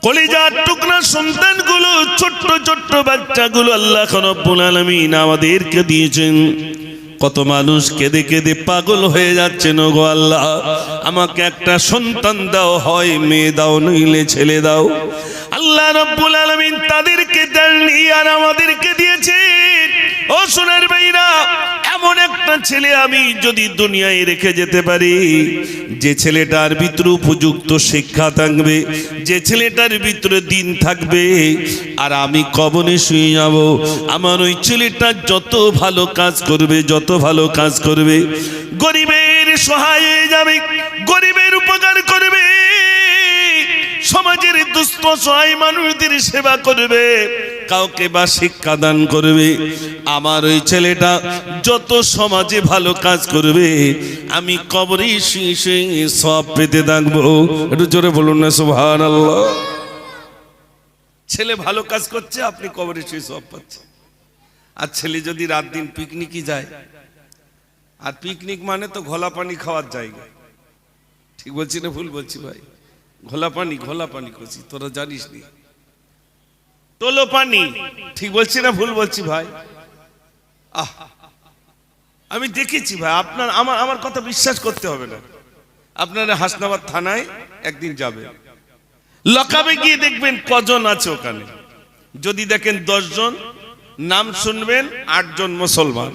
কলিজার টুকরা সন্তানগুলো, ছোট্ট ছোট্ট বাচ্চাগুলো আল্লাহ রব্বুল আলামিন আমাদেরকে দিয়েছেন। কত মানুষ কেঁদে কেঁদে পাগল হয়ে যাচ্ছেন, ওগো আল্লাহ আমাকে একটা সন্তান দাও, হয় মেয়ে দাও নইলে ছেলে দাও। আল্লাহ রব্বুল আলামিন তাদেরকে দেননি আর আমাদেরকে দিয়েছেন। ও সোনার ভাইরা, এমন একটা ছেলে আমি যদি দুনিয়ায় রেখে যেতে পারি, যে ছেলেটার ভিতরে উপযুক্ত শিক্ষা থাকবে, যে ছেলেটার ভিতরে দিন থাকবে, আর আমি কবরে শুয়ে যাব, আমার ওই ছেলেটা যত ভালো কাজ করবে, যত ভালো কাজ করবে, গরিবের সহায় হয়ে যাবে, গরিবের উপকার করবে, সমাজের দুস্থ সহায় মানুষদের সেবা করবে, কাউকে বা শিক্ষা দান করবে, আমার ওই ছেলেটা যত সমাজে ভালো কাজ করবে, আমি কবরে শুয়ে শুয়ে সওয়াব পেতে থাকবো। একটু জোরে বলুন না সুবহানাল্লাহ। ছেলে ভালো কাজ করছে, আপনি কবরে শুয়ে সওয়াব পাচ্ছেন। আর ছেলে যদি রাত দিন পিকনিকই যায়, আর পিকনিক মানে তো ঘোলা পানি খাওয়ার জায়গা, ঠিক বলছি না ভুল বলছি ভাই? ঘোলা পানি করছি, তোরা জানিস নি, তোলো পানি, ঠিক বলছি না ভুল বলছি ভাই? আমি দেখেছি ভাই, আপনার আমার কথা বিশ্বাস করতে হবে না। আপনারা হাসনাবাদ থানায় একদিন যাবেন, লকাবে গিয়ে দেখবেন কজন আছে ওখানে। যদি দেখেন 10 জন, নাম শুনবেন 8 জন মুসলমান।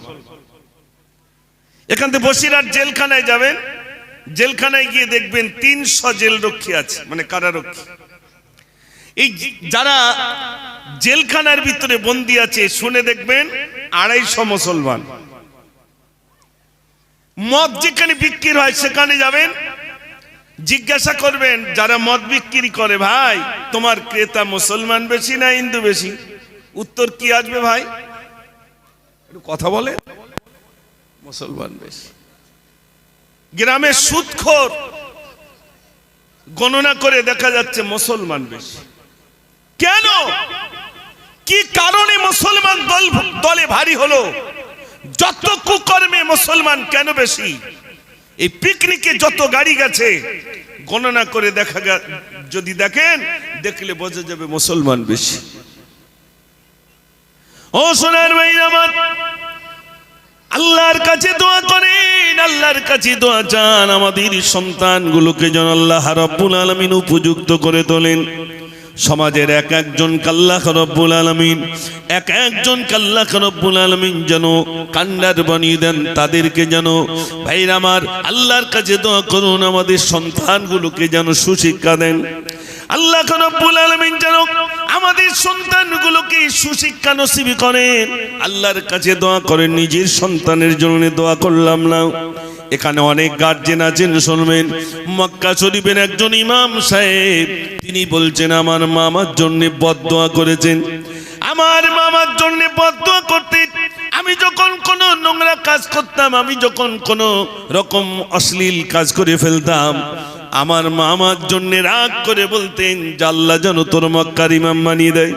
এখান থেকে বসিরহাট জেলখানায় যাবেন, জেলখানায় গিয়ে দেখবেন 300 জেল রক্ষী আছে, মানে কারারক্ষী। এই যারা জেলখানার ভিতরে বন্দী আছে, শুনে দেখবেন 250 মুসলমান। মদ যেখানে বিক্রি হয় সেখানে যাবেন, জিজ্ঞাসা করবেন যারা মদ বিক্রি করে, ভাই তোমার ক্রেতা মুসলমান বেশি না হিন্দু বেশি? উত্তর কি আসবে ভাই? একটু কথা বলে, মুসলমান বেশি। গ্রামের সুদখোর গণনা করে দেখা যাচ্ছে মুসলমান বেশি। কেন, কি কারণে মুসলমান দলে ভারী হলো? যত কুকর্মে মুসলমান কেন বেশি? এই পিকনিকে যত গাড়ি গেছে, গণনা করে দেখা যদি দেখেন, দেখলে বোঝা যাবে মুসলমান বেশি। ও সোনার ভাইরা আমার, আল্লাহর কাছে দোয়া করেন, আল্লাহর কাছে দোয়া চান, আমাদের সন্তানগুলোকে যেন আল্লাহ রাব্বুল আলামিন উপযুক্ত করে তোলেন। সমাজের এক একজন আল্লাহ রাব্বুল আলামিন, এক একজন আল্লাহ রাব্বুল আলামিন যেন কান্ডার বানিয়ে দেন, তাদেরকে যেন, ভাইরা আমার আল্লাহর কাছে দোয়া করুন, আমাদের সন্তানগুলোকে যেন সুশিক্ষা দেন। আল্লাহ রাব্বুল আলামিন যেন আমাদের সন্তানগুলোকে সুশিক্ষা নসিব করেন। আল্লাহর কাছে দোয়া করেন, নিজের সন্তানের জন্য দোয়া করলাম না। এখানে অনেক গার্জেন আছেন, শুনবেন। মক্কা শরীফের একজন ইমাম সাহেব, তিনি বলছেন আমার মামার জন্য বদদোয়া করেছেন। আমার মামার জন্য বদদোয়া করতে, আমি যখন কোনো নোংরা কাজ করতাম, আমি যখন কোনো রকম অশ্লীল কাজ করে ফেলতাম, আমার মামার জন্য রাগ করে বলতেন যে আল্লাহ যেন তোর মক্কার ইমাম বানিয়ে দেয়।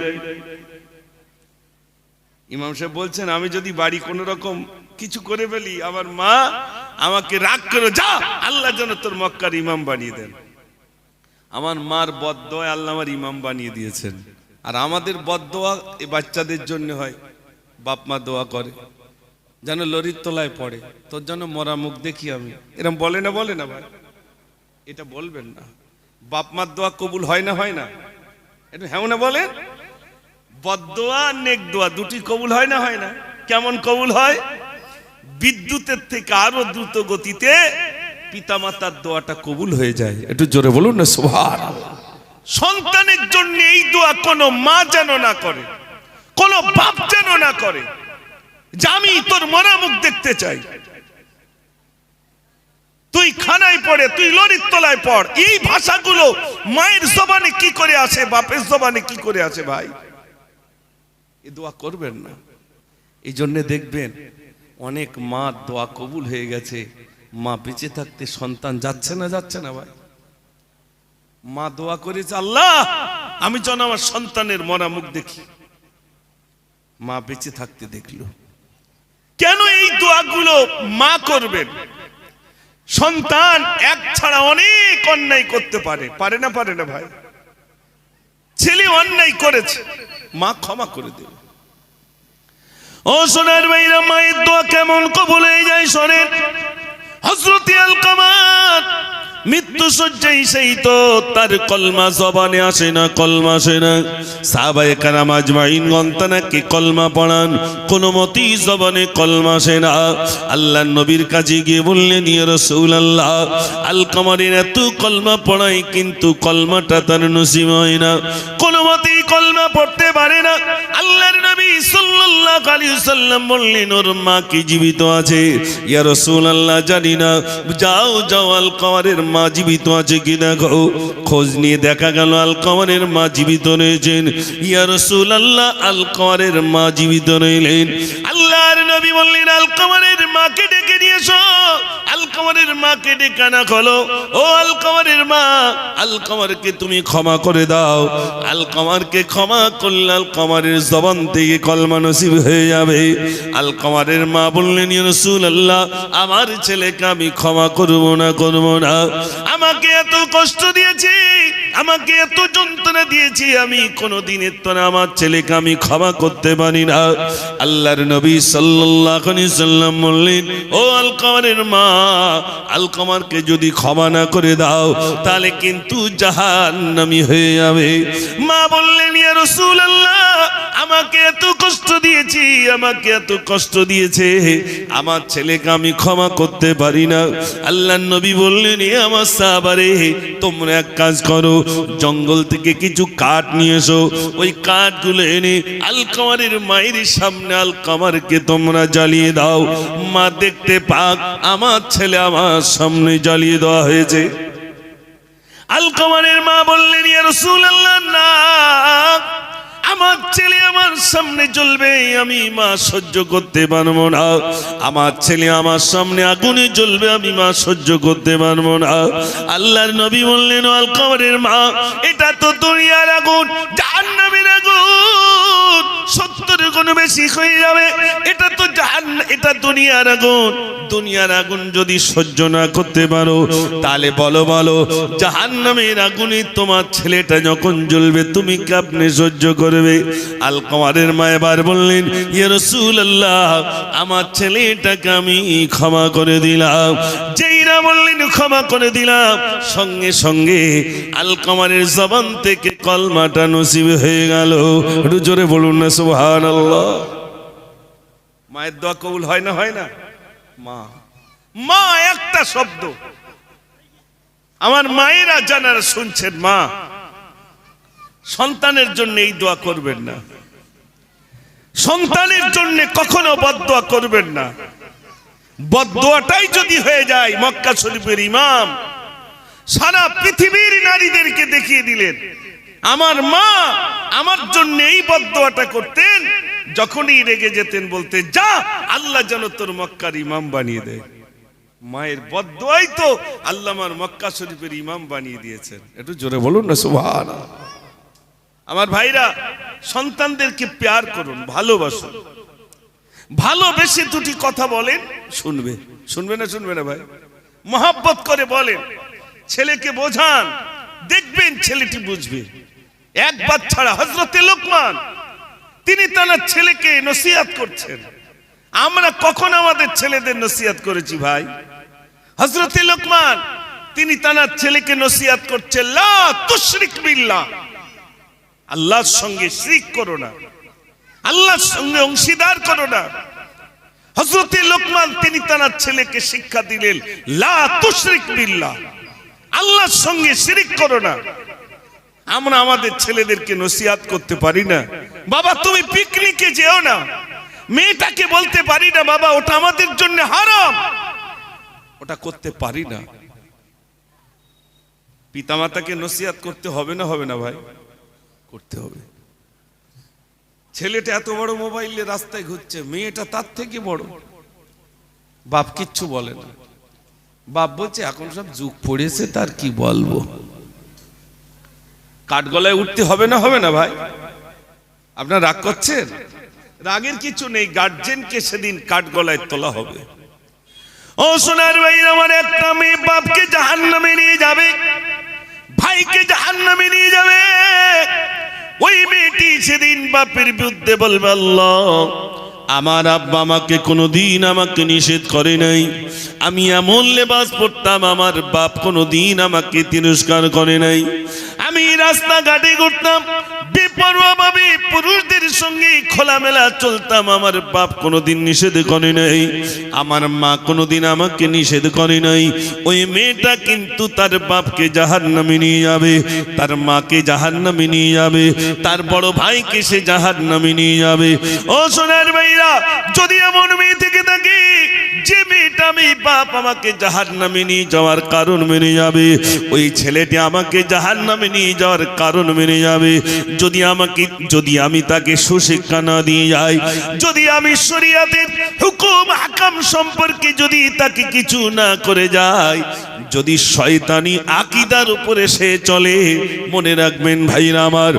ইমাম সাহেব বলছেন, আমি যদি বাড়ি কোনো রকম কিছু করে ফেলি, আমার মা আমাকে রাগ করে, যা আল্লাহ যেন তোর মক্কার ইমাম বানিয়ে দেন। আমার মার বদদোয়া আল্লাহ আমার ইমাম বানিয়ে দিয়েছেন। আর আমাদের বদদোয়া এই বাচ্চাদের জন্য হয়। বাপ মা দোয়া করে যেন লরির তলায় পড়ে, তোর জন্য মরা মুখ দেখি আমি, এরকম বলে না ভাই? এটা বলবেন না। বাপ মার দোয়া কবুল হয় না, হয় না? একটু হ্যাঁ না বলেন। বদদোয়া নেক দোয়া দুটি কবুল হয় না, হয় না? কেমন কবুল হয়? বিদ্যুতের থেকে আরো দ্রুত গতিতে পিতামাতার দোয়াটা কবুল হয়ে যায়। একটু জোরে বলুন না সুবহানাল্লাহ। সন্তানের জন্য এই দোয়া কোনো মা যেন না করে, কোনো বাপ যেন না করে, যে আমি তোর মরা মুখ দেখতে চাই, তুই খানায় পড়ে, তুই লরির তলায় পড়। এই ভাষাগুলো মায়ের জবানে কি করে আসে, বাপের জবানে কি করে আসে ভাই? এই দোয়া করবেন না। এই জন্য দেখবেন অনেক মা দোয়া কবুল হয়ে গেছে, মা বেঁচে থাকতে সন্তান যাচ্ছে না ভাই? মা দোয়া করেছে, আল্লাহ আমি যেন আমার সন্তানের মরা মুখ দেখি, মা বেঁচে থাকতে দেখলো। কেন এই দোয়াগুলো মা করবেন? সন্তান এক ছাড়া অনেক অন্যায় করতে পারে, পারে না ভাই? ছেলে অন্যায় করেছে, মা ক্ষমা করে দেবে। ও সোনার ভাইরা, মায়ের দোয়া কেমন কবুল হয়ে যায় শোনেন। হযরত আলকামা মৃত্যু শয্যায় সেই তো তার কলমা জবানে আসে না, কলমা আসে না। সাহাবায়ে কেরাম আজমাইন গন্তানাকে কলমা পড়ান, কোনো মতেই জবানে কলমা আসে না। আল্লাহর নবীর কাছে গিয়ে বললেন, ইয়া রাসূলুল্লাহ, আলকামারের এত কলমা পড়াই কিন্তু কলমাটা তার নসিব হয় না, কোনো মতেই কলমা পড়তে পারে না। আল্লাহর নবী সাল্লাল্লাহু আলাইহি ওয়াসাল্লাম বললেন, ওর মা কি জীবিত আছে? ইয়া রাসূলুল্লাহ, জানি না। যাও যাও আলকামারের মা জীবিত আছে কি দেখো। খোঁজ নিয়ে দেখা গেল আলকামারের মা জীবিত রয়েছেন। ইয়া রাসূলুল্লাহ, আলকামারের মা জীবিত রইলেন। আল্লাহর নবী বললেন, আলকামারের মাকে ডেকে নিয়ে এসো। আলকামারের মাকে ডেকে আনা হলো। ও আলকামারের মা, আলকামারকে তুমি ক্ষমা করে দাও। আলকামারকে ক্ষমা করলে আলকামারের জবান থেকে কলমা নসিব হয়ে যাবে। আলকামারের মা বললেন, ইয়া রাসূলুল্লাহ, আমার ছেলেকে আমি ক্ষমা করব না, করব না। আমাকে এত কষ্ট দিয়েছি, আমাকে এত যন্ত্রণা দিয়েছি, আমি কোনোদিনের তো না আমার ছেলেকে আমি ক্ষমা করতে পারি না। আল্লাহর নবী সাল্লাল্লাহু আলাইহি ওয়াসাল্লাম বললেন, ও আলকামারের মা, আলকামারকে যদি ক্ষমা না করে দাও তাহলে কিন্তু জাহান্নামী হয়ে যাবে। মা বললেন, ইয়া রাসূলুল্লাহ, আমাকে এত কষ্ট দিয়েছি, আমাকে এত কষ্ট দিয়েছে, আমার ছেলেকে আমি ক্ষমা করতে পারি না। আল্লাহর নবী বললেন, এ আমার সাহাবারে, তোমরা এক কাজ করো, জঙ্গল থেকে কিছু কাঠ নিয়ে এসো। ওই কাঠগুলো এনে আলকামারের মায়ের সামনে আলকামারকে তোমরা জ্বালিয়ে দাও। মা দেখতে পাক আমার ছেলে আমার সামনে জ্বালিয়ে দেওয়া হয়েছে। আলকামারের মা বললেন, ইয়া রাসূলুল্লাহ, না, আমার ছেলে আমার সামনে জ্বলবে, আমি মা সহ্য করতে পারবো না। আমার ছেলে আমার সামনে আগুনে জ্বলবে, আমি মা সহ্য করতে পারবো না। আল্লাহর নবী বললেন, আলকামারের মা, এটা তো দুনিয়ার আগুন, জাহান্নামের আগুন 70 গুণ বেশি হয়ে যাবে। এটা তো এটা দুনিয়ার আগুন। দুনিয়ার আগুন যদি সহ্য না করতে পারো তাহলে বলো বলো, জাহান্নামের আগুনে তোমার ছেলেটা যখন জ্বলবে তুমি কেমনে সহ্য করবে? আলকামারের মা এবার বললেন, ইয়া রাসূলুল্লাহ, আমার ছেলেটাকে আমি ক্ষমা করে দিলাম। যেই না বললেন ক্ষমা করে দিলাম, সঙ্গে সঙ্গে আলকামারের জবান থেকে কলমাটা নসিব হয়ে গেল। একটু জোরে বলুন না সুবহানাল্লাহ। মায়ের দোয়া কবুল হয় না, হয় না? মা, মা একটা শব্দ। আমার মায়েরা যারা শুনছেন, মা, সন্তানের জন্য এই দোয়া করবেন না, সন্তানের জন্য কখনো বদদোয়া করবেন না। বদদোয়াটাই যদি হয়ে যায়, মক্কা শরীফের ইমাম সারা পৃথিবীর নারীদেরকে দেখিয়ে দিলেন, আমার মা আমার জন্য এই বদদোয়াটা করতেন। যখনই রেগে যেতেন বলতে, যা, আল্লাহ যেন তোর মক্কার ইমাম বানিয়ে দেয়। মায়ের বদদোয়াই তো আল্লাহ আমার মক্কা শরীফের ইমাম বানিয়ে দিয়েছেন। একটু জোরে বলুন না সুবহানাল্লাহ। আমার ভাইরা, সন্তানদেরকে প্যার করুন, ভালোবাসুন। ভালোবেসে দুটি কথা বলেন, শুনবে। শুনবে না, শুনবে না ভাই? মহব্বত করে বলেন, ছেলেকে বোঝান, দেখবেন ছেলেটি বুঝবে। একবার ছাড়া হযরতে লোকমান তিনি তার ছেলেকে নসিহত করছেন। আমরা কখন আমাদের ছেলেদের নসিহত করেছি ভাই? হযরতে লোকমান তিনি তার ছেলেকে নসিহত করছেন, লা তুশরিক বিল্লাহ, আল্লাহর সঙ্গে শিরক করো না, আল্লাহর সঙ্গে অংশীদার করো না। হযরতে লোকমান তিনি তার ছেলেকে শিক্ষা দিলেন, লা তুশরিক বিল্লাহ, আল্লাহর সঙ্গে শিরক করো না। আমরা আমাদের ছেলেদেরকে নসিহত করতে পারি না, বাবা তুমি পিকনিকে যেও না। মেয়েটাকে বলতে পারি না, বাবা ওটা আমাদের জন্য হারাম, ওটা করতে পারি না। পিতামাতাকে নসিহত করতে হবে না, হবে না ভাই? করতে হবে। ছেলেটা এত বড় মোবাইলে রাস্তায় ঘুরছে, মেয়েটা তার থেকে বড়, বাপ কিচ্ছু বলে না। বাপ বলছে এখন সব যুগ পড়েছে, তার কি বলবো। কাঠগলায় উঠতে হবে না, হবে না ভাই? আপনার রাগ করছেন? রাগের কিছু নেই, গার্জেনকে সেদিন কাঠগলায় তোলা হবে। ও সোনার ভাই, আমার একটা মেয়ে বাপকে জাহান্নামে নিয়ে যাবে, ভাইকে জাহান্নামে নিয়ে যাবে। ওই মেয়েটি সেদিন বাপের বিরুদ্ধে বলবে, আল্লাহ আমার আব্বা আমাকে কোনোদিন আমাকে নিষেধ করে নাই, আমি এমন লেবাস পরতাম আমার বাপ কোনোদিন আমাকে তিরস্কার করে নাই, আমি রাস্তাঘাটে ঘুরতাম বেপরোয়াভাবে পুরুষদের সঙ্গে খোলামেলা চলতাম, আমার বাপ কোনোদিন নিষেধ করে নাই, আমার মা কোনোদিন আমাকে নিষেধ করে নাই। ওই মেয়েটা কিন্তু তার বাপকে জাহান্নামে নিয়ে যাবে, তার মাকে জাহান্নামে নিয়ে যাবে, তার বড় ভাইকে সে জাহান্নামে নিয়ে যাবে। ও সোনার ভাইরা, যদি এমন মেয়ে থেকে থাকে যে মেয়েটা আমি বাপ আমাকে জাহান্নামে নিয়ে যাওয়ার কারণ মেনে যাবে, ওই ছেলেটি আমাকে জাহান্নামে নিয়ে যাওয়ার কারণ মেনে যাবে। যদি আমি তাকে সুশিক্ষা না দিয়ে যাই, যদি আমি শরীয়তের হুকুম হাকাম সম্পর্কে যদি তাকে কিছু না করে যাই, যদি শয়তানি আকীদার উপরে সে চলে, মনে রাখবেন ভাইরা আমার,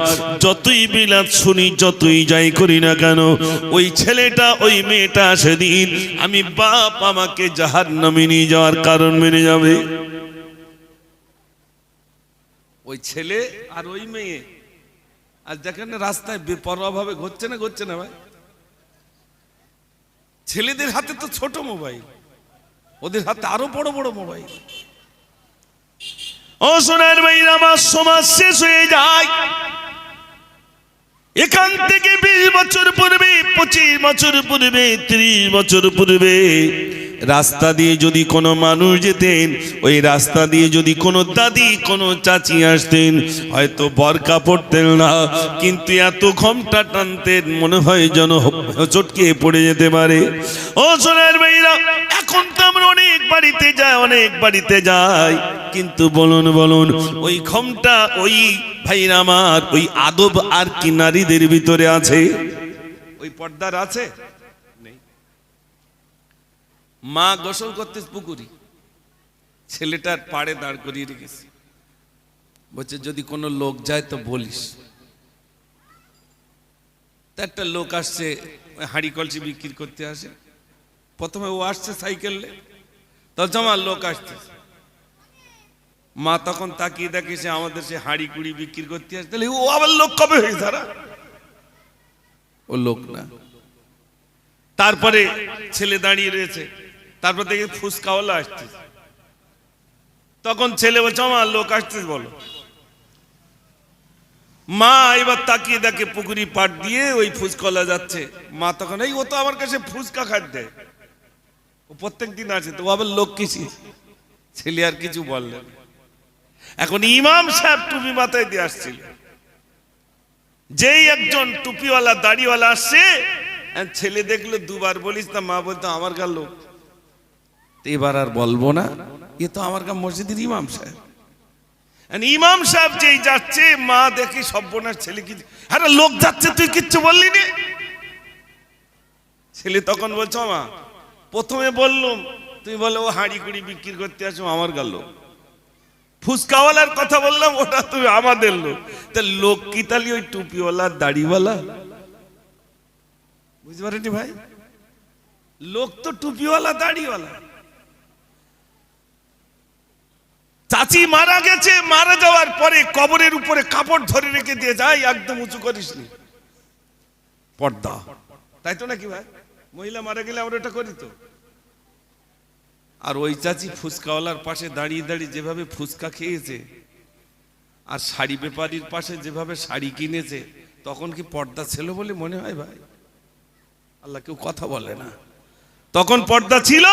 যতই বিলাত শুনি যতই যাই করি না কেন, ওই ছেলেটা ওই মেয়েটা সেদিন আমি বাপ আমাকে জাহান্নামে নিয়ে যাওয়ার কারণ মেনে যাবে। ওই ছেলে আর ওই মেয়ে আজ দেখেন রাস্তায় বেপরোয়াভাবে ঘুরছে না ভাই। ছেলেদের হাতে তো ছোট মোবাইল, ওদের হাতে আরো বড় বড় মোবাইল। ও সোনার ভাইরা, আমার সমাজ শেষ হয়ে যায়। এখান থেকে 20 বছর পূর্বে, 25 বছর পূর্বে, 30 বছর পূর্বে রাস্তা দিয়ে যদি কোনো মানুষ যেতেন, ওই রাস্তা দিয়ে যদি কোনো দাদি কোনো চাচি আসতেন, হয়তো বরকা পড়তেন না, কিন্তু এত ঘোমটা টানতেন মনে হয় যেন চটকে পড়ে যেতে পারে। ও সোনার ভাইরা, এখন তো আমরা অনেক বাড়িতে যাই, কিন্তু বলুন ওই ঘোমটা, ওই ভাইরা আমার, ওই আদব আর কি নারীদের ভিতরে আছে? ওই পর্দার আছে? মা গোসল করতে পুকুরি, ছেলেটার পাড়ে দাঁড় করিয়ে রেখেছে, বলছে যদি কোনো লোক যায় তো বলিস। একটা লোক আসছে, হাঁড়ি কলসি বিক্রি করতে আসে, প্রথমে ও আসছে সাইকেলে, তো জমা লোক আসছে, মা তখন তাকিয়ে দেখে সে আমাদের সে হাঁড়ি কুড়ি বিক্রি করতে আসছে, তাহলে ও আবার লোক কবে হয়ে তারা? ও লোক না। তারপরে ছেলে দাঁড়িয়ে রয়েছে, তারপর দেখে ফুসকাওয়ালা আসছে, তখন ছেলে বলছে আমার লোক আসতেছে বলো। মা এবার তাকিয়ে দেখে পুকুরি পাট দিয়ে ওই ফুসকাওয়ালা যাচ্ছে, মা তখন এই ও তো আমার কাছে ফুসকা খাট দেয়, ও প্রত্যেক দিন আসে, তো আবার লোক কিসি? ছেলে আর কিছু বললেন। এখন ইমাম সাহেব টুপি মাথায় দিয়ে আসছিল, যেই একজন টুপিওয়ালা দাড়িওয়ালা আসছে, ছেলে দেখলো দুবার বলিস না, মা বলতো আমার গাল লোক, এবার আর বলবো না, এ তো আমার গাঁ মসজিদের ইমাম সাহেব। ইমাম সাহেব যেই যাচ্ছে, মা দেখি সর্বনাশ, ছেলে কি আরে লোক যাচ্ছে তুই কিচ্ছু বললি না? ছেলে তখন বলছো মা প্রথমে বললাম, তুই বলে ও হাঁড়ি কুড়ি বিক্রি করতে আসো আমার গাল লোক, ফুসকাওয়ালার কথা বললাম ওটা তুমি আমাদের লোক, তা লোক কি তালি ওই টুপিওয়ালা দাড়িওয়ালা? বুঝতে পারেনি ভাই, লোক তো টুপিওয়ালা দাড়িওয়ালা। চাচি মারা গেছে, মারা যাওয়ার পরে কবরের উপরে কাপড় ধরে রেখে দিয়ে যায়, একদম উঁচু করিসনি, পর্দা, তাই তো নাকি ভাই? মহিলা মারা গেলে আমরা এটা করি তো। আর ওই চাচি ফুচকাওয়ালার পাশে দাঁড়িয়ে দাঁড়িয়ে যেভাবে ফুচকা খেয়েছে, আর শাড়ি ব্যাপারীর পাশে যেভাবে শাড়ি কিনেছে, তখন কি পর্দা ছিল বলে মনে হয় ভাই? আল্লাহ কেউ কথা বলে না, তখন পর্দা ছিল।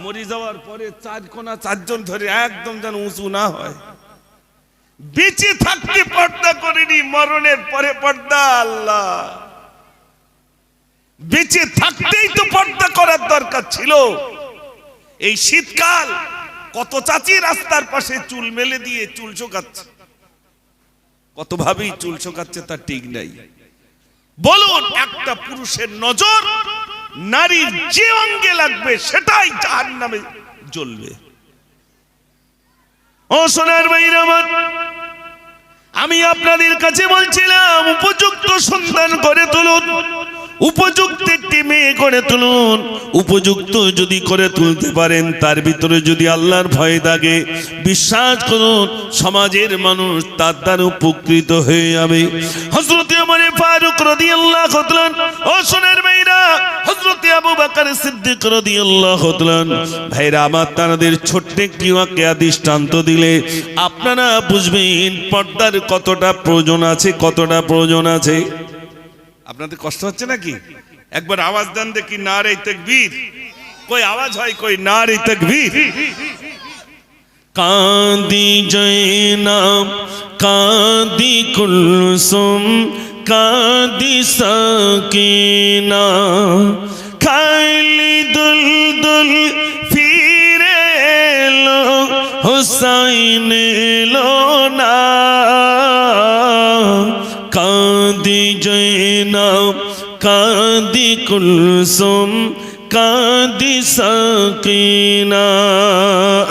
মরে যাওয়ার পরে চার কোনা চারজন ধরে একদম যেন উঁচু না হয়। বেঁচে থাকতে পর্দা করেনি, মরণের পরে পর্দা। আল্লাহ, বেঁচে থাকতেই তো পর্দা করার দরকার ছিল। এই শীতকাল কত চাচি রাস্তার পাশে চুল মেলে দিয়ে চুল শোকাচ্ছে, কত ভাবেই চুল শোকাচ্ছে তার ঠিক নাই। বলুন, একটা পুরুষের নজর নারীর যে অঙ্গে লাগবে সেটাই জাহান্নামে জ্বলবে। ও সোনার ভাইরা আমার, আমি আপনাদের কাছে বলছিলাম উপযুক্ত সন্তান করে তুলুন, উপযুক্ত একটি মেয়ে করে তুলুন, উপযুক্ত যদি করে তুলতে পারেন, তার ভিতরে যদি আল্লাহর ভয় থাকে, বিশ্বাস করুন সমাজের মানুষ তার দ্বারা উপকৃত হয়ে যাবে। হযরত ওমর ফারুক রাদিয়াল্লাহু তাআলা ও সোনার ভাইরা, হযরত আবু বকর সিদ্দিক রাদিয়াল্লাহু তাআলা ভাইরা আমার, তাদের ছোট্ট একটি ওয়াকিয়া দৃষ্টান্ত দিলে আপনারা বুঝবেন পর্দার কতটা প্রয়োজন আছে, কতটা প্রয়োজন আছে। আপনাদের কষ্ট হচ্ছে নাকি? একবার আওয়াজ দেন দেখি, নারে তাকবীর। কই আওয়াজ হয়, কই নারে তাকবীর। কাঁদি জয়নাব কাঁদি কুলসুম কাঁদি সাকিনা, খাইলি দুলদুল ফিরে এলো, হুসাইন এলো না। কাঁদি জয়নাব কাঁদি কুলসুম কাঁদি সাকিনা,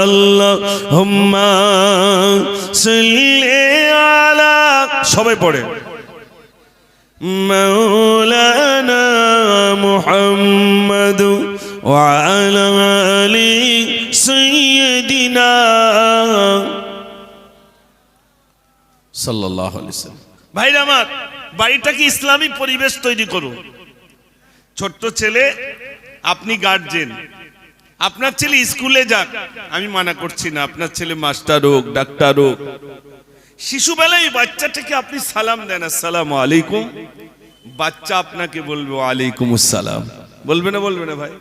আল্লাহুম্মা সাল্লি আলা, সবাই পড়ে, মাওলানা মুহাম্মদ ওয়া আলা আলি সাইয়্যিদিনা সাল্লাল্লাহু আলাইহি ওয়াসাল্লাম। ভাইরা আমার, বাড়িটাকে ইসলামী পরিবেশ তৈরি করুন। ছোট্ট ছেলে, আপনি গার্জেন, আপনার ছেলে স্কুলে যাক, আমি মানা করছি না, আপনার ছেলে মাস্টার হোক, ডাক্তার হোক, শিশুবেলায় বাচ্চাটাকে আপনি সালাম দেন, আসসালামু আলাইকুম, বাচ্চা আপনাকে বলবে ওয়ালাইকুম আসসালাম। বলবে না, বলবে না ভাই?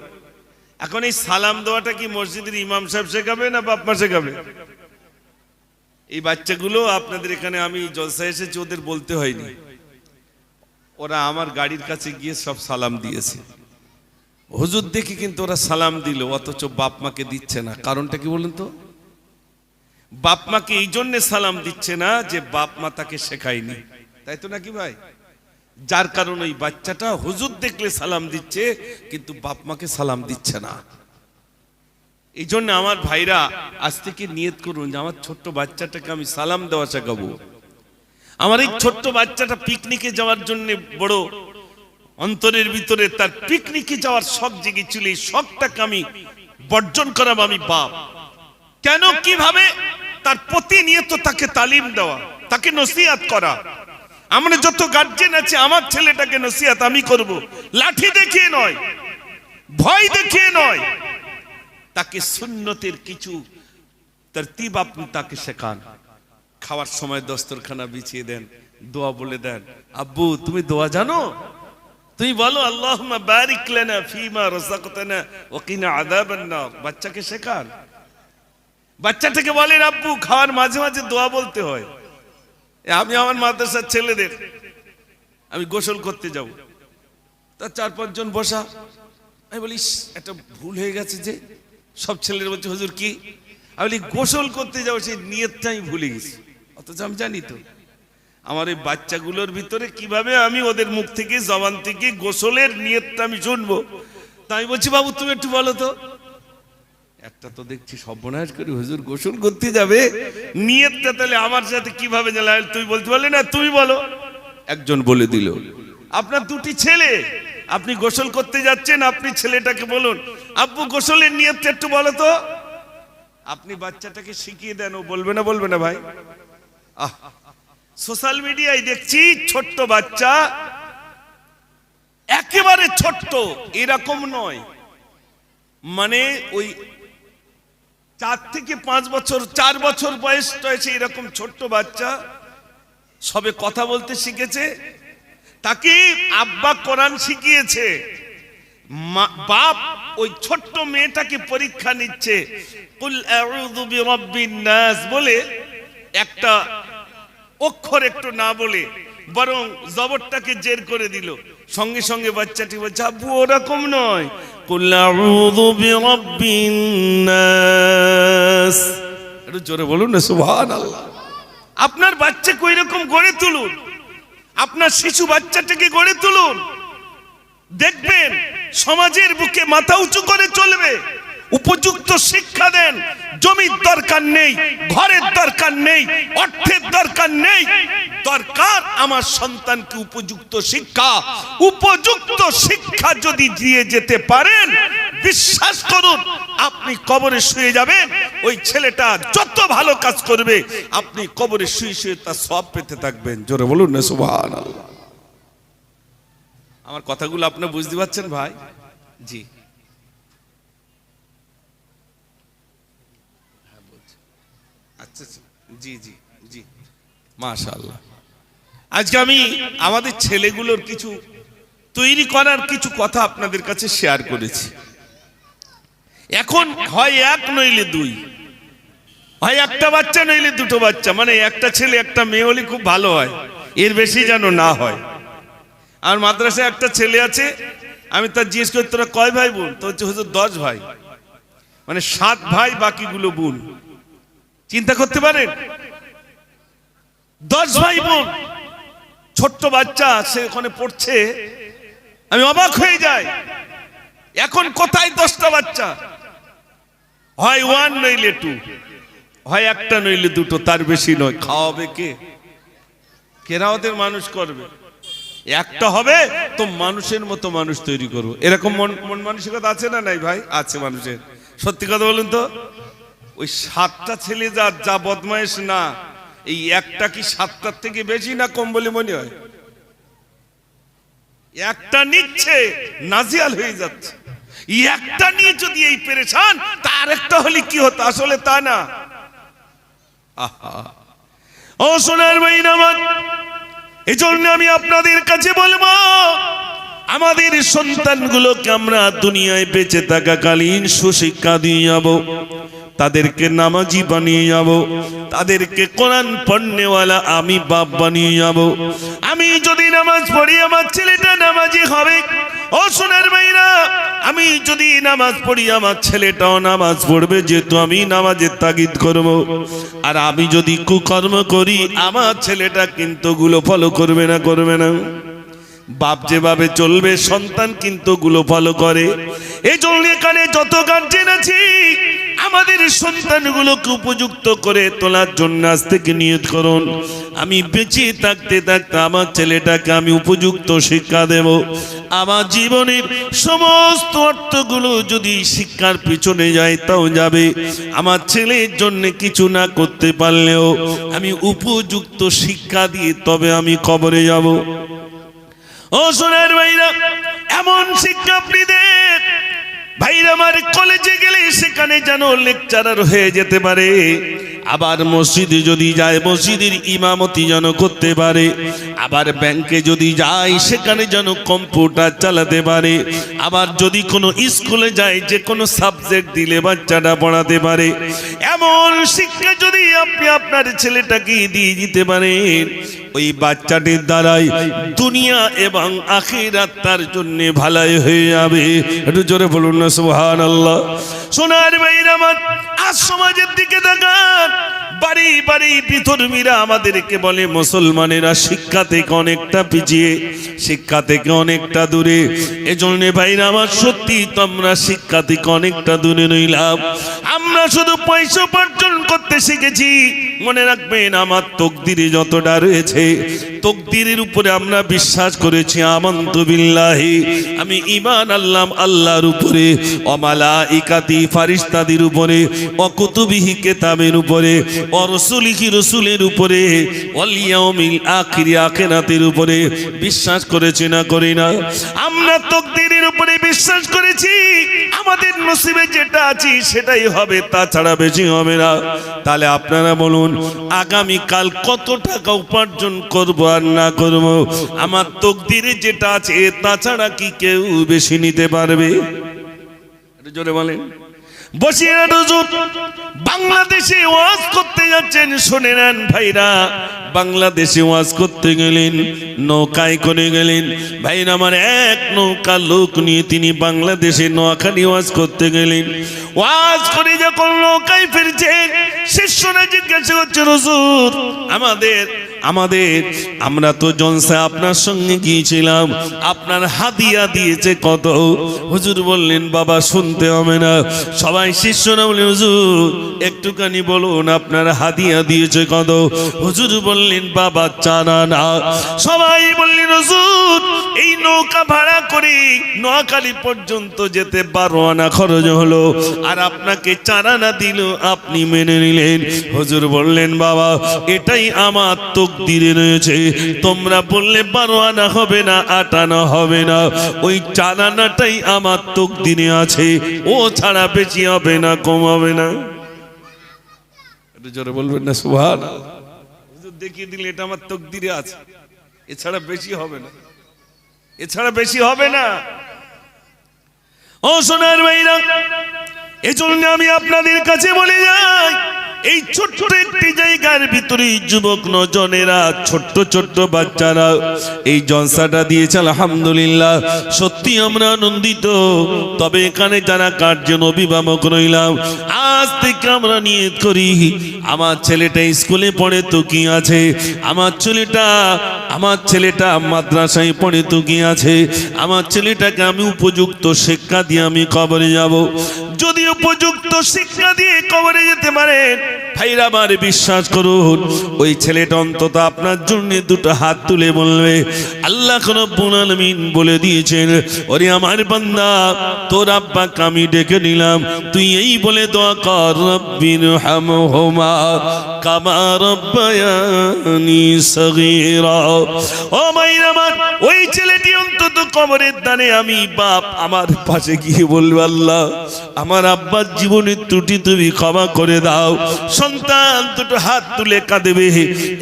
এখন এই সালাম দেওয়াটা কি মসজিদের ইমাম সাহেব শেখাবে না বাপ মা শেখাবে? এই বাচ্চাগুলো আপনাদের এখানে আমি জলসায় এসেছি, ওদের বলতে হয়নি, ওরা আমার গাড়ির কাছে গিয়ে সব সালাম দিয়েছে। হুজুর দেখি কিন্তু ওরা সালাম দিল, অথচ বাপ মাকে দিচ্ছে না। কারণটা কি বলুন তো? বাপ মাকে এই জন্য সালাম দিচ্ছে না যে বাপ মা তাকে শেখায়নি, তাই তো নাকি ভাই? যার কারণে ওই বাচ্চাটা হুজুর দেখলে সালাম দিচ্ছে, কিন্তু বাপ মাকে সালাম দিচ্ছে না। এই জন্য আমার ভাইরা, আজ থেকে নিয়ত করুন যে আমার ছোট্ট বাচ্চাটাকে আমি সালাম দেওয়া শেখাবো। আমার এই ছোট্ট বাচ্চাটা পিকনিকে যাওয়ার জন্য বড় অন্তরের ভিতরে তার পিকনিকে যাওয়ার শখ জেগেছিল, এই শখটাকে আমি বর্জন করাবো আমি বাপ। কেন, কিভাবে? তার প্রতিনিয়ত তাকে তালিম দেওয়া, তাকে নসিহত করা। আমরা যত গার্জেন আছে, আমার ছেলেটাকে নসিহত আমি করব, লাঠি দেখিয়ে নয়, ভয় দেখিয়ে নয়, তাকে সুন্নতের কিছু তরতিব আপনি তাকে শেখান। খাওয়ার সময় দস্তরখানা বিছিয়ে দেন, দোয়া বলে দেন। আব্বু তুমি দোয়া জানো? তুমি বলো আল্লাহুম্মা বারিক লানা ফিমা রাযাকতানা ওয়া কিনা আযাবান নার। বাচ্চাকে শেখান, বাচ্চাটাকে বলেন আব্বু খাওয়ার মাঝে মাঝে দোয়া বলতে হয়। আমি আমার মাদ্রাসার ছেলেদের, আমি গোসল করতে যাব, তার 4-5 জন বসা, আমি বলি একটা ভুল হয়ে গেছে যে, সব ছেলেরা বলছে হুজুর কি? আমি বলি গোসল করতে যাবো, সেই নিয়তটা আমি ভুলে গেছি। অথচ আমি জানি তো আমার এই বাচ্চাগুলোর ভিতরে কিভাবে আমি ওদের মুখ থেকে, জবান থেকে গোসলের নিয়তটা আমি শুনবো। তাই আমি বলছি বাবু তুমি একটু বলো তো। একটা তো দেখছি সর্বনাশ করে, হুজুর গোসল করতে যাবে, নিয়তটা তাহলে আমার সাথে কিভাবে জানলে? তুই বলতে পারলে না, তুমি বলো। একজন বলে দিল, আপনার 2টি ছেলে, আপনি গোসল করতে যাচ্ছেন, আপনি ছেলেটাকে বলুন আব্বু গোসলের নিয়তটা একটু বলো তো। আপনি বাচ্চাটাকে শিখিয়ে দেন, ও বলবে না, বলবে না ভাই? সোশ্যাল মিডিয়ায় দেখছি ছোট্ট বাচ্চা, একেবারে ছোট্ট, এরকম নয়, মানে ওই 4 থেকে 5 বছর, 4 বছর বয়স হয়েছে, এরকম ছোট্ট বাচ্চা সবে কথা বলতে শিখেছে, তাকে আব্বা কোরআন শিখিয়েছে, বাপ ওই ছোট্ট মেয়েটাকে পরীক্ষা নিচ্ছে, কুল আউযু বিরাব্বিন নাস বলে একটা অক্ষর একটু না বলে বরং জবরটাকে জের করে দিল। সঙ্গে সঙ্গে বাচ্চাটি বলছে আব্বু ওরকম নয়, কুল আউযু বিরাব্বিন নাস। একটু জোরে বলুন না সুবহানাল্লাহ। আপনার বাচ্চাকে ওইরকম গড়ে তুলুন, আপনার শিশু বাচ্চাটাকে গড়ে তুলুন, দেখবেন সমাজের বুকে মাথা উঁচু করে চলবে। উপযুক্ত শিক্ষা দেন, জমির দরকার নেই, ঘরের দরকার নেই, অর্থের দরকার নেই, দরকার আমার সন্তানকে উপযুক্ত শিক্ষা। উপযুক্ত শিক্ষা যদি দিয়ে যেতে পারেন, বিশ্বাস করুন, আপনি কবরে শুয়ে যাবেন, ওই ছেলেটা যত ভালো কাজ করবে আপনি কবরে শুয়ে শুয়ে তার সওয়াব পেতে থাকবেন। জোরে বলুন না সুবহানাল্লাহ। আমার কথাগুলো আপনি বুঝতে পারছেন ভাই? জি আচ্ছা জি জি জি মাশাআল্লাহ। আজকে আমি আমাদের ছেলেগুলোর কিছু তৈরি করার কিছু কথা আপনাদের কাছে শেয়ার করেছি। এখন হয় এক নইলে দুই, হয় একটা বাচ্চা নইলে দুটো বাচ্চা, মানে একটা ছেলে একটা মেয়ে হলে খুব ভালো হয়, এর বেশি যেন না হয়। আর মাদ্রাসায় একটা ছেলে আছে, আমি তার জিজ্ঞেস করি তোরা কয় ভাই বোন? তো হচ্ছে হুজুর 10 ভাই, মানে 7 ভাই বাকিগুলো বোন। চিন্তা করতে পারেন, 10 ভাই বোন, ছোট্ট বাচ্চা সে ওখানে পড়ছে, আমি অবাক হয়ে যাই। এখন কোথায় 10টা বাচ্চা? হয় 1 নইলে 2, হয় একটা নইলে দুটো, তার বেশি নয়। খাওয়াবে কে? কেরা ওদের মানুষ করবে? একটা হবে তো মানুষের মতো মানুষ তৈরি করবো, এরকম মন মানসিকতা আছে না নাই ভাই? আছে মানুষের। সত্যি কথা বলুন তো, ওই 7টা ছেলে যা বদমাইশ না, এই একটা কি 7টার থেকে বেশি না কম বলে মনে হয়? একটা নিচ্ছে নাজিয়াল হয়ে যাচ্ছে, একটা নিয়ে যদি এই পেরেশান, তার একটা হলে কি হতো? আসলে তা না। ও সোনার ভাইরা আমার, এজন্য আমি আপনাদের কাছে বলবো, আমাদের সন্তানগুলোকে আমরা দুনিয়ায় বেঁচে থাকাকালীন সুশিক্ষা দিয়ে যাব, তাদেরকে নামাজি বানিয়ে যাব, তাদেরকে কোরআন পড়নেওয়ালা আমি বাপ বানিয়ে যাব। আমি যদি নামাজ পড়ি আমার ছেলেটা নামাজি হবে। ও সোনার ভাইরা, আমি যদি নামাজ পড়ি আমার ছেলেটাও নামাজ পড়বে, যেহেতু আমি নামাজের তাগিদ করব। আর আমি যদি কুকর্ম করি আমার ছেলেটা কিন্তু গুলো ফলো করবে না, করবে না। বাপ যেভাবে চলবে সন্তান কিন্তু গুলো ফলো করে। এই জন্য এখানে যত গার্জেন আছি, আমাদের সন্তানগুলোকে উপযুক্ত করে তোলার জন্য আজ থেকে নিয়ত করুন, আমি বেঁচে থাকতে থাকতে আমার ছেলেটাকে আমি উপযুক্ত শিক্ষা দেব। আমার জীবনের সমস্ত অর্থগুলো যদি শিক্ষার পিছনে যায় তাও যাবে। আমার ছেলের জন্য কিছু না করতে পারলেও আমি উপযুক্ত শিক্ষা দিয়ে তবে আমি কবরে যাব। ও সোনার ভাইরা, এমন শিক্ষা আপনি দেন, ভাইরা আমার কলেজে গেলে সেখানে যেন লেকচারার হয়ে যেতে পারে, আবার মসজিদে যদি যায় মসজিদের ইমামতি যেন করতে পারে, আবার ব্যাংকে যদি যায় সেখানে যেন কম্পিউটার চালাতে পারে, আবার যদি কোনো স্কুলে যায় যে কোনো সাবজেক্ট দিলে বাচ্চাটা পড়াতে পারে। এমন শিক্ষা যদি আপনি আপনার ছেলেটাকে দিয়ে দিতে পারেন, ওই বাচ্চাটির দ্বারাই দুনিয়া এবং আখিরাত তার জন্য ভালাই হয়ে যাবে। একটু জোরে বলুন না সুবহানাল্লাহ। সোনার ভাইরা আমার, আজ সমাজের দিকে তাকান, বাড়ি বাড়ি বিধর্মীরা আমাদেরকে বলে মুসলমানেরা শিক্ষা থেকে অনেকটা পিছিয়ে, শিক্ষা থেকে অনেকটা দূরে। এজন্য ভাইরা আমার, সত্যি তোমরা শিক্ষা থেকে অনেকটা দূরে রইলাম। আমরা শুধু পয়সা উপার্জন করতে শিখেছি। মনে রাখবেন, আমার তকদিরে যতটা রয়েছে, তকদিরের উপরে আমরা বিশ্বাস করেছি। আমানতু বিল্লাহি, আমি ঈমান আনলাম আল্লাহর উপরে, ওয়া মালাইকাতি, ফারিস্তাদের উপরে, ওয়া কুতুবিহি, কিতাবের উপরে, ওয়া রাসূলিহি, রাসূলের উপরে, ওয়াল ইয়াউমিল আখির, আখিরাতের উপরে বিশ্বাস করেছি না করি না? আমরা তকদিরের উপরে বিশ্বাস করেছি। আমাদের নসিবে যেটা আছে সেটাই হবে, তাছাড়া বেশি হবে না। তাহলে আপনারা বলুন, আগামী কাল কত টাকা উপার্জন করব আর না করব, আমার তকদিরে যেটা আছে তাছাড়া কি কেউ বেশি নিতে পারবে? জোরে বলেন। বসিরহাট হুজুর বাংলাদেশে ওয়াজ করতে যাচ্ছেন, শুনে নেন ভাইরা। বাংলাদেশে ওয়াজ করতে গেলেন, নৌকায় করে গেলেন। ভাইরা আমার, এক নৌকা লোক নিয়ে তিনি বাংলাদেশে নোয়াখালী ওয়াজ করতে গেলেন। ওয়াজ করে যখন নৌকায় ফিরছেন, শিষ্যরা জিজ্ঞাসা করছে, হুজুর আমরা তো জলসা আপনার সঙ্গে গিয়েছিলাম, আপনার হাদিয়া দিয়েছে কত? হুজুর বললেন, বাবা শুনতে হবে না। সবাই শিষ্যরা বলে, হুজুর একটুখানি বলুন আপনার হাদিয়া দিয়েছে কত? হুজুর বললেন, বাবা 4 আনা। সবাই বললেন, হুজুর এই নৌকা ভাড়া করে নোয়াখালী পর্যন্ত যেতে 12 আনা খরচ হলো, আর আপনাকে 4 আনা দিল, আপনি মেনে নিলেন। হুজুর বললেন বাবা এটাই আমার তকদিরে রয়েছে, তোমরা বললে 12 আনা হবে না, 8 আনা হবে না, ওই 4 আনাটাই আমার তকদিরে আছে, ও ছাড়া বেশি হবে না, কম হবে না। একটু জোরে বলবেন না সুবহানাল্লাহ। হুজুর দেখিয়ে দিলে এটা আমার তকদিরে আছে, এছাড়া বেশি হবে না, এছাড়া বেশি হবে না। ও সোনার ভাইরা, এজন্য আমি আপনাদের কাছে বলে যাই, এই ছোট্ট একটি জায়গার ভিতরে যুবক নজনেরা, ছোট্ট ছোট্ট বাচ্চারা এই জলসাটা দিয়েছে, আলহামদুলিল্লাহ সত্যি আমরা আনন্দিত। তবে এখানে যারা কার্যন অভিভাবক রইলাম, আজ থেকে আমরা নিয়ত করি, আমার ছেলেটা স্কুলে পড়ে তো কি আছে, আমার ছেলেটা মাদ্রাসায় পড়ে তো কি আছে, আমার ছেলেটাকে আমি উপযুক্ত শিক্ষা দিয়ে আমি কবরে যাব। যদি উপযুক্ত শিক্ষা দিয়ে কবরে যেতে পারেন ভাইরা আমার, বিশ্বাস করুন ওই ছেলেটা অন্তত আপনার জন্য 2টো হাত তুলে বলবে আল্লাহ রাব্বুল আলামিন বলে দিয়েছেন, ওরে আমার বান্দা তোর আব্বাকে আমি ডেকে নিলাম, তুই এই বলে দোয়া কর, রব্বিরহামহুমা কামা রাব্বায়ানি সগীরা। ও ভাইরা আমার, ওই ছেলেটি অন্তত কবরের দানে আমি বাপ আমার পাশে গিয়ে বলবে আল্লাহ আমার আব্বার জীবনের ত্রুটি তুমি ক্ষমা করে দাও। সন্তান 2টো হাত তুলে কাঁদবে।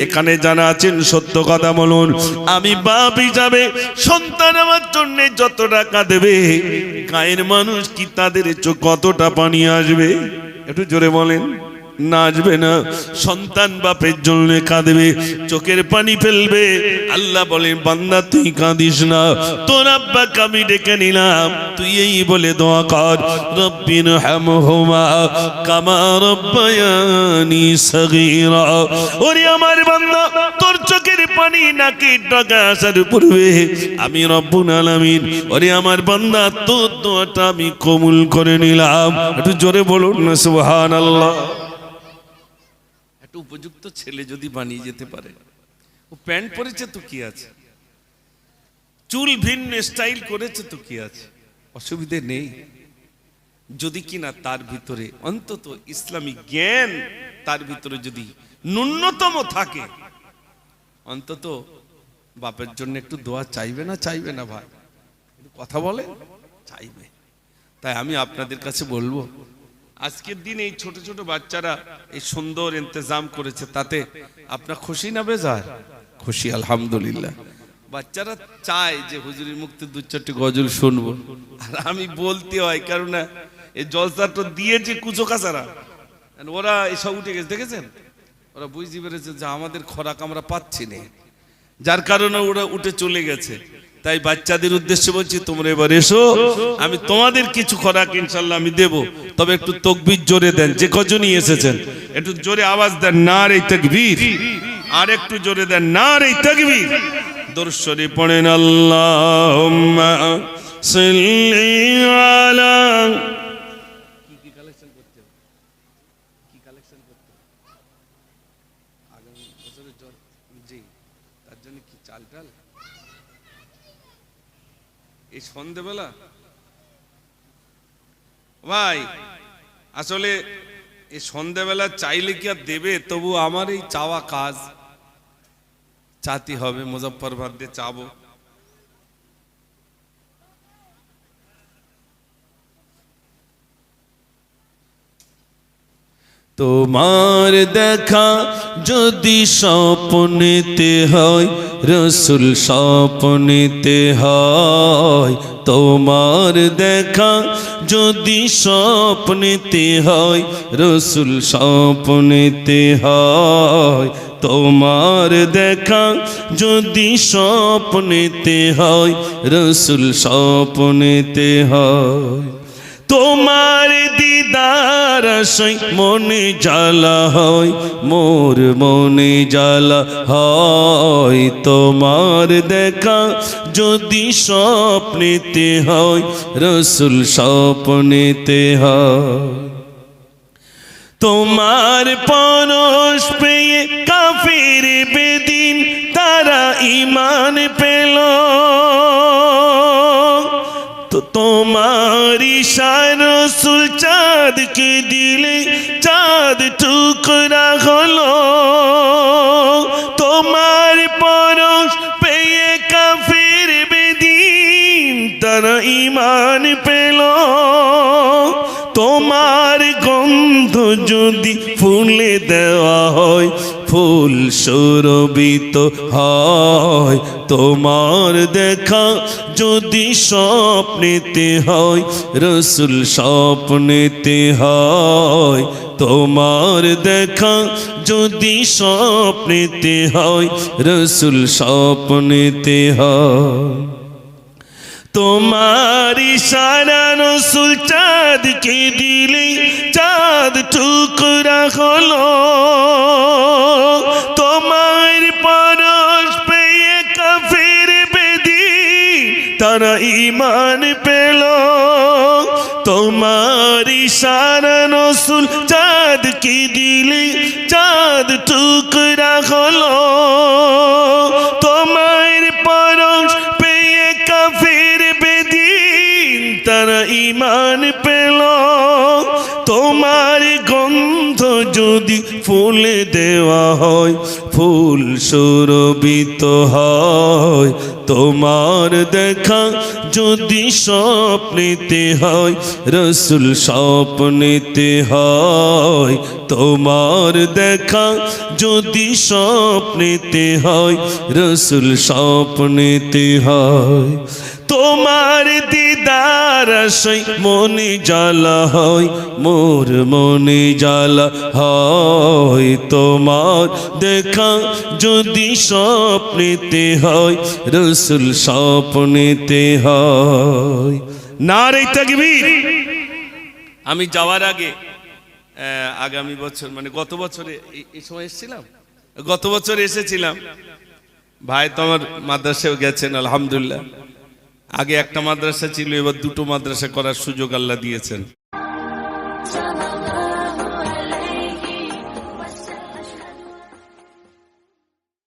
এখানে যারা আছেন সত্য কথা বলুন, আমি বাপ হিসাবে সন্তান আমার জন্য যতটা কাঁদবে, গায়ের মানুষ কি তাদের চোখ কতটা পানি আসবে? একটু জোরে বলেন। না আসবে না। সন্তান বাপের জন্য কাঁদবে, চোখের পানি ফেলবে। আল্লাহ বলেন বান্দা তুই কাঁদিস না, তোর আব্বাকে আমি ডেকে নিলাম, তুই এই বলে দোয়া কর, রব্বিরহামহুমা কামা রাব্বায়ানি সগীরা। ওরে আমার বান্দা, তোর চোখের পানি নাকি ডগা আসার পূর্বে আমি রব্বুল আলামিন, ওরে আমার বান্দা তোর দোয়াটা আমি কবুল করে নিলাম। একটু জোরে বলুন না সুবহানাল্লাহ। একটা উপযুক্ত ছেলে যদি বানিয়ে যেতে পারে, ও প্যান্ট পরেছে তো কি আছে, চুল ভিন্ন স্টাইল করেছে তো কি আছে, অসুবিধে নেই, যদি কিনা তার ভিতরে অন্তত ইসলামিক জ্ঞান তার ভিতরে যদি ন্যূনতম থাকে, অন্তত বাপের জন্য একটু দোয়া চাইবে না? চাইবে না ভাই? কথা বলে চাইবে। তাই আমি আপনাদের কাছে বলবো, আজকের দিন এই ছোট ছোট বাচ্চারা এই সুন্দর ইন্তজাম করেছে, তাতে আপনার খুশি না বেজার? খুশি, আলহামদুলিল্লাহ। বাচ্চারা চায় যে হুজুরের মুক্তি 2-4টি গজল শুনবো, আর আমি বলতে হয়, কারণ এই জলসাটা দিয়েছে কুচো কাচারা, ওরা এসব উঠে গেছে, দেখেছেন? ওরা বুঝতে পেরেছে যে আমাদের খোরাক আমরা পাচ্ছি না, যার কারণে ওরা উঠে চলে গেছে। তাই বাচ্চাদের উদ্দেশ্যে বলছি, তোমরা এবার এসো, আমি তোমাদের কিছু খোরাক ইনশাল্লাহ আমি দেব, তবে একটু তাকবীর জোরে দেন, যে কজনই এসেছেন একটু জোরে আওয়াজ দেন, নারে তাকবীর। আর একটু জোরে দেন, নারে তাকবীর। দরুদ শরীফ পড়েন, আল্লাহুম্মা সাল্লি আলা। কি কালেকশন করতে হবে? কি কালেকশন করতে হবে আগামী বছরের জন্য? জি, তার জন্য কি চাল টাল এই সন্ধ্যেবেলা ভাই, আসলে এই সন্ধ্যেবেলা চাইলে কি আর দেবে? তবু আমার এই চাওয়া কাজ চাতে হবে, মুজফফরবাদ দিয়ে চাবো। তোমার দেখা যদি স্বপ্নেতে হয়, রসুল স্বপ্নেতে হয়। তোমার দেখা যদি স্বপ্নেতে হয়, রসুল স্বপ্নেতে হয়। তোমার দেখা যদি স্বপ্নেতে হয়, রসুল স্বপ্নেতে হয়। তোমার দিদার আশায় মনে জ্বালা হয়, মোর মনে জ্বালা হয়। তোমার দেখা যদি স্বপ্নেতে হয়, রসুল স্বপ্নেতে হয়। তোমার পরশ পেয়ে কাফির বেদিন তারা ঈমান পেল। তোমার ইশারায় রাসূল চাঁদকে দিলে চাঁদ টুকরা হলো, তোমার পরশ পেয়ে কাফির বেদীন তারা ঈমান পেল। তোমার গন্ধ যদি ফুলে দেওয়া হয় ফুল সুরভিত হয়, তোমার দেখা যদি স্বপ্নেতে হয় রাসূল স্বপ্নেতে হয়, তোমার দেখা যদি স্বপ্নেতে হয় রাসূল স্বপ্নেতে হয়। তোমার ইশারা রাসূল চাঁদকে দিলে চাঁদ টুকরা হলো, তোমার পরশ পেয়ে কাফির বেদীন তারা ঈমান পেল। তোমার ইশারা রাসূল চাঁদকে দিলে চাঁদ টুকরা হলো, তোমার পরশ পেয়ে কাফির বেদীন তারা ঈমান পেল। তোমার গন্ধ যদি ফুলে দেওয়া হয় ফুল সুরভিত হয়, তোমার দেখা যদি স্বপ্নেতে হয় রাসূল স্বপ্নেতে হয়, তোমার দেখা যদি স্বপ্নেতে হয় রাসূল স্বপ্নেতে হয়। তোমার দিদার আশায় মনে জ্বালা হয় মোর মনে জ্বালা হয়, তোমার দেখা যদি স্বপ্নেতে হয় রাসূল স্বপ্নেতে হয়। নারে তাকবীর। আমি যাওয়ার আগে আগামী বছর মানে গত বছরে এই সময় এসেছিলাম, গত বছর এসেছিলাম। ভাই তো আমার মাদ্রাসায় গেছেন আলহামদুলিল্লাহ। আগে একটা মাদ্রাসা ছিল, এবার দুটো মাদ্রাসা করার সুযোগ আল্লাহ দিয়েছেন।